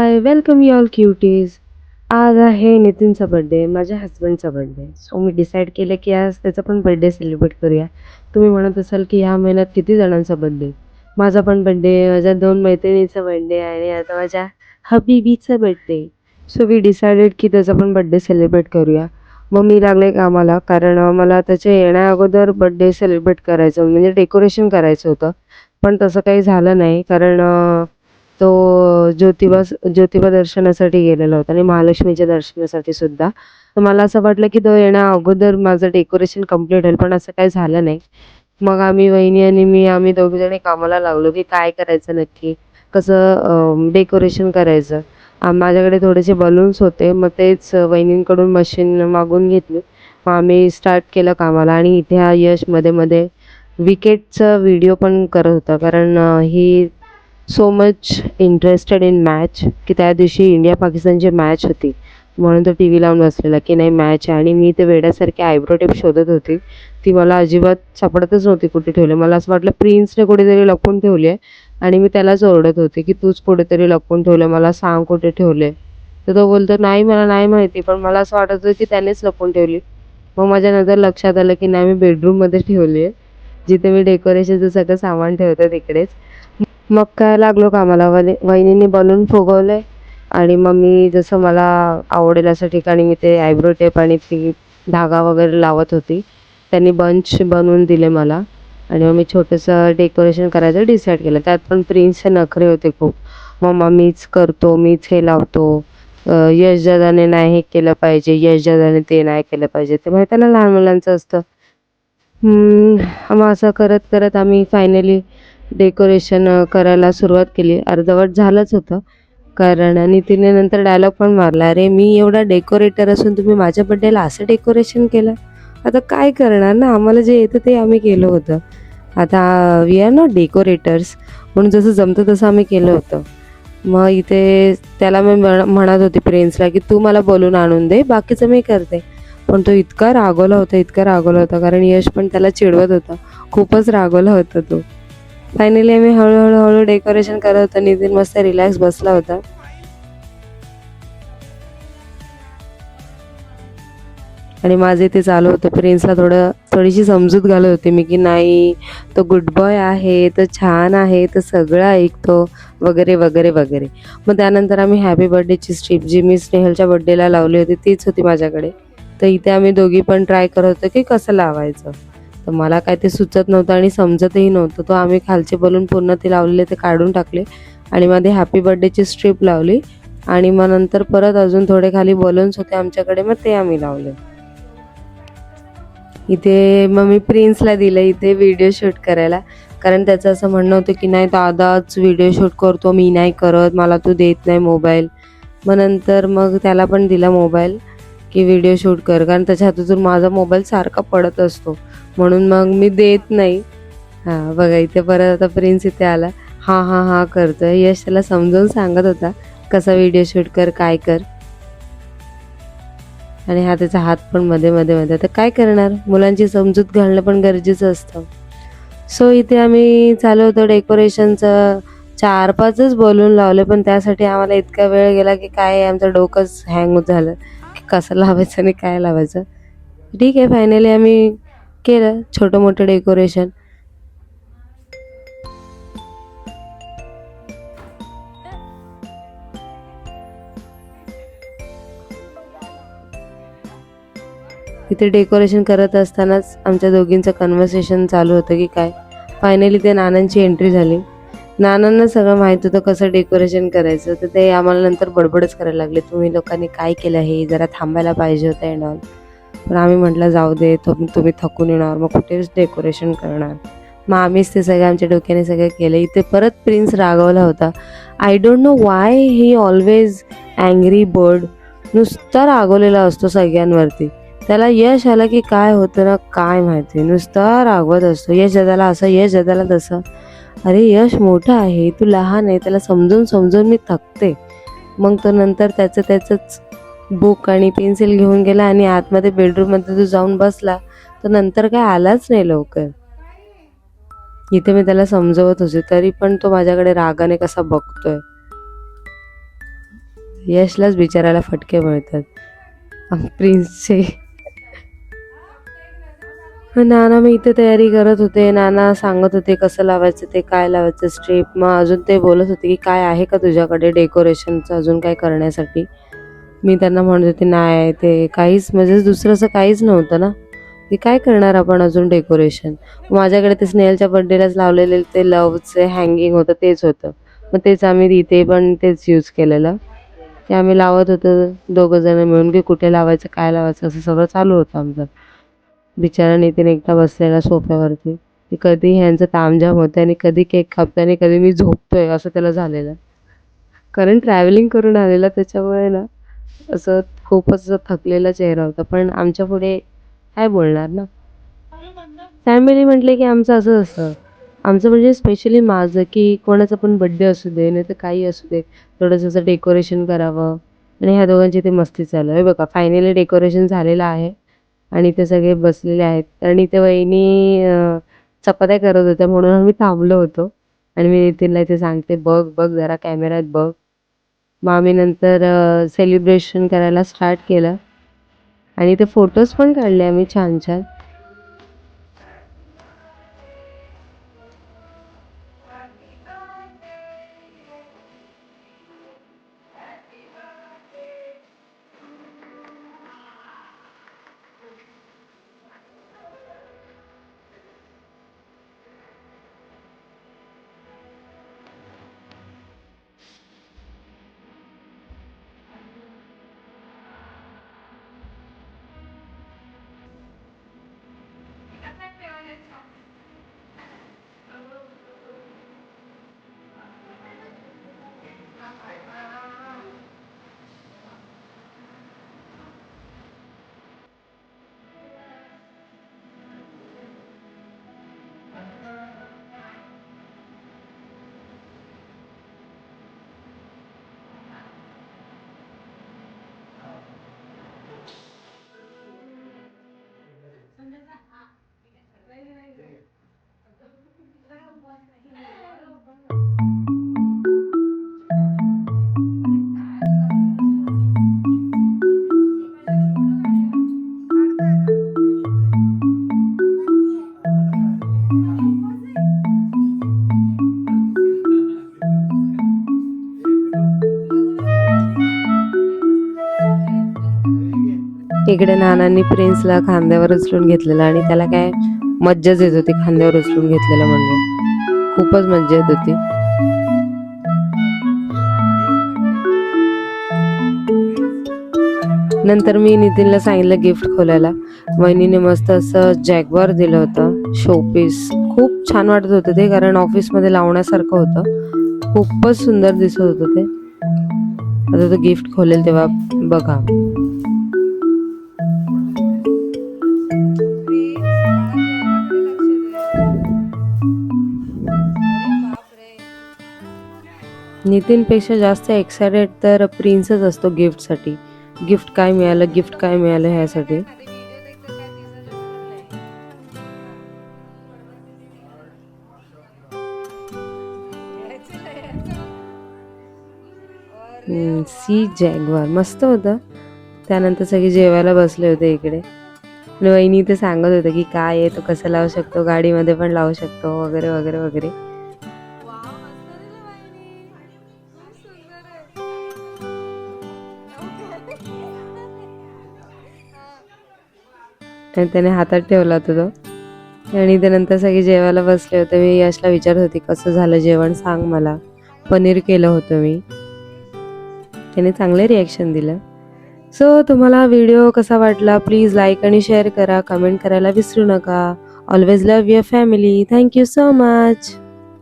High, welcome you all cuties. आज आहे नितीनचा birthday, माझ्या हस्बंडचा बर्थडे. सो मी डिसाईड केलं की आज त्याचा पण बर्थडे सेलिब्रेट करूया. तुम्ही म्हणत असाल की ह्या महिन्यात किती जणांचा बर्थडे. माझा पण बर्थडे, माझ्या 2 मैत्रिणीचा बर्थडे आणि आता माझ्या हबीबीचा बर्थडे. सो वी डिसाइडेड की त्याचा पण बर्थडे सेलिब्रेट करूया. मग मी लागले कामाला, कारण मला त्याच्या येण्या अगोदर बर्थडे सेलिब्रेट करायचं म्हणजे डेकोरेशन करायचं होतं. पण तसं काही झालं नाही, कारण तो ज्योतिबा दर्शनासाठी गेलेला होता आणि महालक्ष्मीच्या दर्शनासाठी सुद्धा. तर मला असं वाटलं की तो येण्या अगोदर माझं डेकोरेशन कंप्लीट होईल, पण असं काही झालं नाही. मग आम्ही वहिनी आणि मी आम्ही दोघीजणी कामाला लागलो की काय करायचं नक्की, कसं डेकोरेशन करायचं. माझ्याकडे थोडेसे बलून्स होते, मग तेच वहिनींकडून मशीन मागून घेतली. मग आम्ही स्टार्ट केलं कामाला आणि इथे हा यश मध्ये मध्ये विकेटचा व्हिडिओ पण करत होता, कारण ही so much interested in match की त्या दिवशी इंडिया पाकिस्तानची मॅच होती, म्हणून तो टी व्ही लावून बसलेला की नाही मॅच आहे. आणि मी ते वेड्यासारखी आयब्रो टेप शोधत होती, ती मला अजिबात सापडतच नव्हती कुठे ठेवली. मला असं वाटलं प्रिन्सने कुठेतरी लपवून ठेवली आहे आणि मी त्यालाच ओरडत होते की तूच कुठेतरी लपवून ठेवलं, मला सांग कुठे ठेवले. तर तो बोलतो नाही मला नाही माहिती, पण मला असं वाटत होतं की त्यानेच लपवून ठेवली. मग माझ्या नंतर लक्षात आलं की नाही, मी बेडरूममध्ये ठेवली आहे, जिथे मी डेकोरेशनचं सगळं सामान ठेवते तिकडेच. मग काय लागलो कामाला. वहिनीने बलून फुगवले आणि मग मी जसं मला आवडेल अशा ठिकाणी मी ते आयब्रो टेप आणि ती धागा वगैरे लावत होती. त्यांनी बंच बनवून दिले मला आणि मग मी छोटंसं डेकोरेशन करायचं डिसाईड केलं. त्यात पण प्रिन्सचे नखरे होते खूप. मम्मा मीच करतो, मीच हे लावतो, यश दादाने नाही हे केलं पाहिजे, यश दादाने ते नाही केलं पाहिजे. ते माहिती ना लहान मुलांचं असतं. मग असं करत करत आम्ही फायनली डेकोरेशन करायला सुरुवात केली. अर्धवट झालंच होतं, कारण आणि तिने नंतर डायलॉग पण मारला, अरे मी एवढा डेकोरेटर असून तुम्ही माझ्या बड्डेला असं डेकोरेशन केलं. आता काय करणार ना, आम्हाला जे येतं ते आम्ही केलं होतं. आता वी आर नॉट डेकोरेटर्स, म्हणून जसं जमतं तसं आम्ही केलं होतं. मग इथे त्याला मी म्हणत होती प्रिन्सला की तू मला बोलून आणून दे, बाकीचं मी करते. पण तो इतका रागवला होता, कारण यश पण त्याला चिडवत होता. खूपच रागवला होता तो. फायनली आम्ही हळूहळू डेकोरेशन करत होतो. नितीन मस्त रिलॅक्स बसला होता आणि माझे ते चालू होतं. प्रिन्सला थोडीशी समजूत घालत होते मी की नाही, तो गुड बॉय आहे, तो छान आहे, तो सगळं ऐकतो वगैरे वगैरे वगैरे. मग त्यानंतर आम्ही हॅपी बर्थडेची स्ट्रीप जी मी स्नेहलच्या बर्थडेला लावली होती तीच होती माझ्याकडे. तर इथे आम्ही दोघी पण ट्राय करत होतो की कसं लावायचं. तर मला काय ते सुचत नव्हतं आणि समजतही नव्हतं. तो आम्ही खालचे बलून पूर्ण ते लावलेले ते काढून टाकले आणि मध्ये हॅपी बर्थडेची स्ट्रीप लावली आणि मग नंतर परत अजून थोडे खाली बलून्स होते आमच्याकडे, मग ते आम्ही लावले. इथे मग मी प्रिन्सला दिलं इथे व्हिडिओ शूट करायला, कारण त्याचं असं म्हणणं होतं की नाही दादाच व्हिडिओ शूट करतो, मी नाही करत, मला तू देत नाही मोबाईल. मग नंतर मग त्याला पण दिला मोबाईल की व्हिडिओ शूट कर, कारण त्याच्या हातातून माझा मोबाईल सारखा पडत असतो, म्हणून मग मी देत नाही. हां बघा इथे परत आता प्रिन्स इथे आला, हां हां हां करतोय. यश त्याला समजावून सांगत होता कसा व्हिडिओ शूट कर, काय कर. आणि हा त्याचा हात पण मध्ये मध्ये मध्ये. आता काय करणार, मुलांची समजूत घालणं पण गरजेचं असतं. सो इथे आम्ही चालू होतं डेकोरेशनचं. 4-5च बलून लावले, पण त्यासाठी आम्हाला इतका वेळ गेला की काय आमचं डोकंच हँग झालं की कसं लावायचं आणि काय लावायचं. ठीक आहे, फायनली आम्ही केलं छोटं मोठं डेकोरेशन. इथे डेकोरेशन करत असतानाच आमच्या दोघींचं कन्व्हर्सेशन चालू होतं की काय. फायनली ते नानांची एंट्री झाली. नानांना सगळं माहीत होतं कसं डेकोरेशन करायचं, तर ते आम्हाला नंतर बडबडच करायला लागले, तुम्ही लोकांनी काय केलं, हे जरा थांबायला पाहिजे होतं अँड ऑल. पण आम्ही म्हटलं जाऊ दे, तुम्ही थकून येणार, मग कुठेच डेकोरेशन करणार. मग आम्हीच ते सगळं आमच्या डोक्याने सगळं केलं. इथे परत प्रिन्स रागवला होता. I don't know Y he always angry bird, नुसता रागवलेला असतो सगळ्यांवरती. त्याला यश आलं की काय होतं ना काय माहिती, नुसता रागवत असतो. यश दादाला असं, यश दादाला तसं. अरे यश मोठा आहे, तू लहान आहे, त्याला समजून समजून मी थकते. मग तो नंतर त्याचंच बुक आणि पेन्सिल घेऊन गेला आणि आतमध्ये बेडरूममध्ये तो जाऊन बसला. तर नंतर काय आलाच नाही लवकर. इथे मी त्याला समजवत होते, तरी पण तो माझ्याकडे रागाने कसा बघतोय. यशलाच बिचारायला फटके मिळतात प्रिन्सचे. नाना मी इथे तयारी करत होते, नाना सांगत होते कसं लावायचं ते, काय लावायचं स्ट्रीप. मग अजून ते बोलत होते की काय आहे का तुझ्याकडे डेकोरेशनचं अजून काय करण्यासाठी. मी त्यांना म्हणत होते नाही, ते काहीच म्हणजे दुसरं असं काहीच नव्हतं ना, की काय करणार आपण अजून डेकोरेशन. माझ्याकडे ते स्नेहलच्या बर्थडेलाच लावलेले ते लवचे हँगिंग होतं तेच होतं. मग तेच आम्ही इथे पण तेच यूज केलेलं, ते आम्ही लावत होतो दोघं जण मिळून, की कुठे लावायचं काय लावायचं असं सगळं चालू होतं आमचं. बिचारा नितीन एकटा बसलेला सोफ्यावरती, की कधी ह्यांचं तामझाम होतं आणि कधी केक कापतोय आणि कधी मी झोपतोय असं त्याला झालेलं. कारण ट्रॅव्हलिंग करून आलेला त्याच्यामुळे ना असं खूपच असं थकलेला चेहरा होता. पण आमच्या पुढे काय बोलणार ना, फॅमिली म्हटले की आमचं असं असतं. आमचं म्हणजे स्पेशली माझं, की कोणाचा पण बड्डे असू दे नाही तर काही असू दे, थोडंसं असं डेकोरेशन करावं. आणि ह्या दोघांची ते मस्ती चालू आहे. बघा फायनली डेकोरेशन झालेलं आहे आणि ते सगळे बसलेले आहेत आणि ते वहिनी चपात्या करत होत्या म्हणून आम्ही थांबलो होतो. आणि मी नितीनला इथे सांगते बघ बघ जरा कॅमेऱ्यात बघ. मग आम्ही नंतर सेलिब्रेशन करायला स्टार्ट केलं आणि ते फोटोज पण काढले आम्ही छान छान. इकडे नानांनी प्रिन्सला खांद्यावर उचलून घेतलेलं आणि त्याला काय मज्जाच येत होती खांद्यावर उचलून घेतलेलं म्हणजे, खूपच मज्जा येत होती. नंतर मी नितीनला सांगितलं गिफ्ट खोलायला. वहिनीने मस्त असं जॅग्वार दिलं होतं शोपीस. खूप छान वाटत होतं ते, कारण ऑफिसमध्ये लावण्यासारखं होतं, खूपच सुंदर दिसत होतं ते. आता तो गिफ्ट खोलेल तेव्हा बघा. नितीनपेक्षा जास्त एक्सायटेड तर प्रिन्सच असतो गिफ्टसाठी. गिफ्ट काय मिळालं, गिफ्ट काय मिळालं ह्यासाठी. सी जॅग्वार मस्त होतं. त्यानंतर सगळे जेवायला बसले होते इकडे आणि वहिनी ते सांगत होते की काय आहे, तो कसं लावू शकतो, गाडीमध्ये पण लावू शकतो वगैरे वगैरे वगैरे. आणि त्याने हातात ठेवला होता तो. आणि त्यानंतर सगळे जेवायला बसले होते. मी यशला विचारत होती कसं झालं जेवण सांग मला. पनीर केलं होतं मी. त्याने चांगले रिॲक्शन दिलं. सो तुम्हाला व्हिडिओ कसा वाटला प्लीज लाईक आणि शेअर करा, कमेंट करायला विसरू नका. Always love your family. Thank you so much.